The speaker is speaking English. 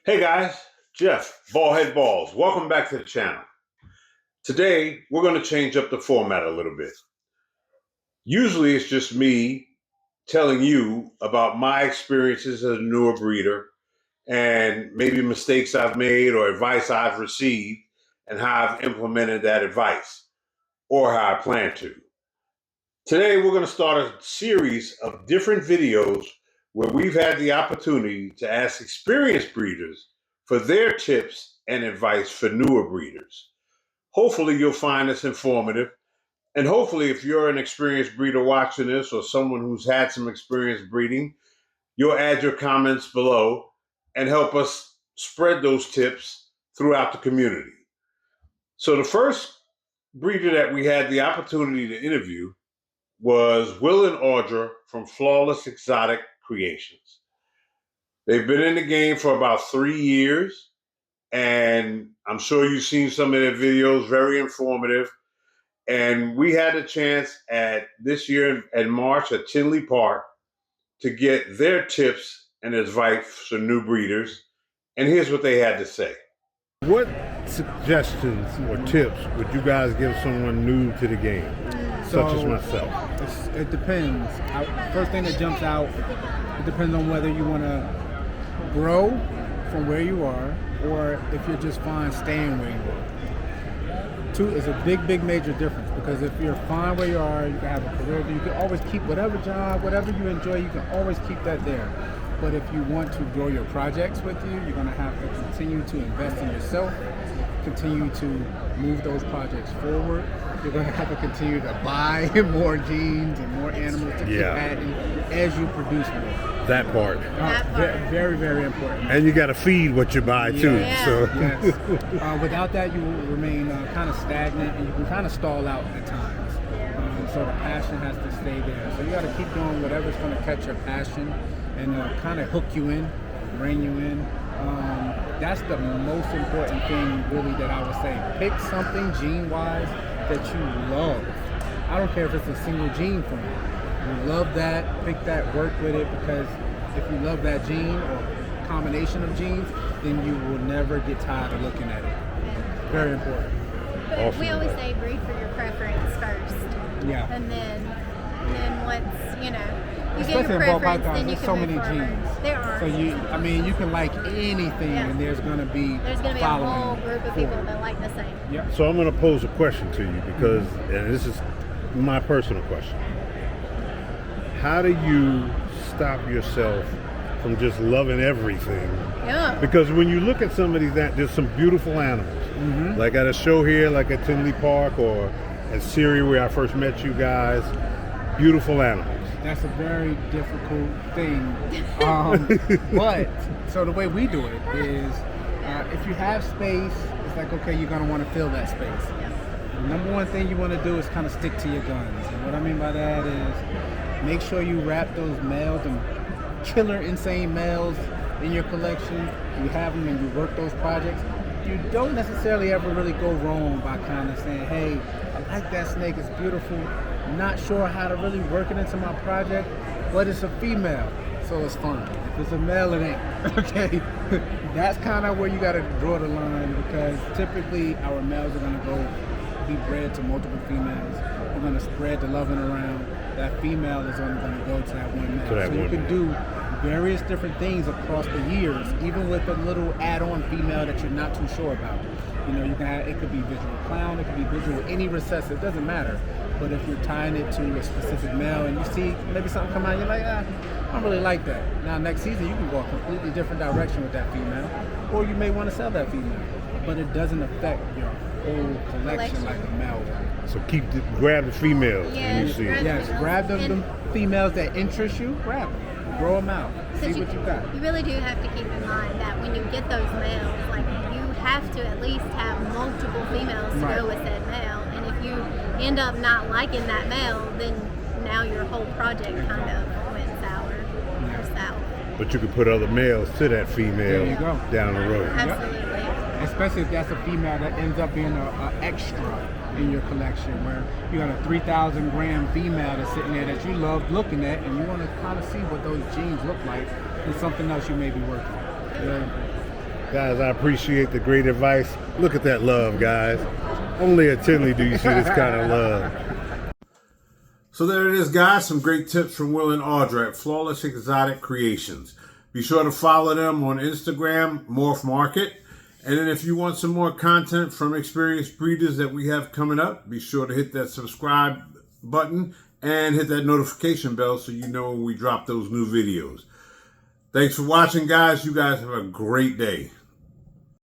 Hey guys, Jeff, Ballhead Balls. Welcome back to the channel. Today, we're going to change up the format a little bit. Usually it's just me telling you about my experiences as a newer breeder and maybe mistakes I've made or advice I've received and how I've implemented that advice or how I plan to. Today, we're going to start a series of different videos where we've had the opportunity to ask experienced breeders for their tips and advice for newer breeders. Hopefully, you'll find this informative. And hopefully, if you're an experienced breeder watching this or someone who's had some experience breeding, you'll add your comments below and help us spread those tips throughout the community. So the first breeder that we had the opportunity to interview was Will and Audra from Flawless Exotic Creations. They've been in the game for about 3 years, and I'm sure you've seen some of their videos, very informative. And we had a chance at this year in March at Tinley Park to get their tips and advice for new breeders. And here's what they had to say. What suggestions or tips would you guys give someone new to the game, such as myself? It depends. First thing that jumps out, it depends on whether you want to grow from where you are or if you're just fine staying where you are. Two is a big major difference, because if you're fine where you are, you can have a career, you can always keep whatever job, whatever you enjoy, you can always keep that there. But if you want to grow your projects with you, you're going to have to continue to invest in yourself, continue to move those projects forward. You're going to have to continue to buy more genes and more animals to keep adding as you produce more. That part. Very important. And you got to feed what you buy too. Yeah. So. Yes. Without that, you will remain kind of stagnant, and you can kind of stall out at times. So the passion has to stay there. So you got to keep doing whatever's going to catch your passion and kind of hook you in, rein you in. That's the most important thing, really, that I would say. Pick something gene-wise that you love. I don't care if it's a single gene for me. You love that, pick that, work with it, because if you love that gene or combination of genes, then you will never get tired of looking at it. Very important. But Awesome. we always say breed for your preference first. Yeah. And then once, you Especially get your in bulk preference, pythons, then you there's can so move many forward. genes. There are. So you can like anything, and there's going to be a whole group of people that like the same. Yep. So I'm going to pose a question to you because, and this is my personal question. How do you stop yourself from just loving everything? Yeah. Because when you look at some of these, there's some beautiful animals. Mm-hmm. Like at a show here, like at Tinley Park or at Syria where I first met you guys, beautiful animals. That's a very difficult thing. But, so the way we do it is, if you have space, it's like, okay, you're going to want to fill that space. The number one thing you want to do is kind of stick to your guns. And what I mean by that is make sure you wrap those males and killer insane males in your collection. You have them and you work those projects. You don't necessarily ever really go wrong by kind of saying, hey, I like that snake, it's beautiful. I'm not sure how to really work it into my project, but it's a female, so it's fine. If it's a male, it ain't. Okay? That's kind of where you got to draw the line, because typically our males are going to go be bred to multiple females. We're going to spread the loving around. That female is only going to go to that one male. So you can do various different things across the years, even with a little add-on female that you're not too sure about. You can have, it could be visual clown, it could be visual any recessive, it doesn't matter. But if you're tying it to a specific male and you see maybe something come out, you're like, I don't really like that. Now next season you can go a completely different direction with that female, or you may want to sell that female. But it doesn't affect your whole collection like a male would. So grab the females when you see grab it. Yes, grab them females that interest you, grab them, grow them out, see what you got. You really do have to keep in mind that when you get those males, like, you have to at least have multiple females to go with that male. And if you end up not liking that male, then now your whole project kind of went sour or south. But you could put other males to that female down the road. Absolutely. Especially if that's a female that ends up being an extra in your collection, where you got a 3,000 gram female that's sitting there that you love looking at, and you want to kind of see what those genes look like, and something else you may be working on. Guys, I appreciate the great advice. Look at that love, guys. Only at Tinley do you see this kind of love. So there it is, guys. Some great tips from Will and Audra at Flawless Exotic Creations. Be sure to follow them on Instagram, Morph Market. And then if you want some more content from experienced breeders that we have coming up, be sure to hit that subscribe button and hit that notification bell so you know when we drop those new videos. Thanks for watching, guys. You guys have a great day.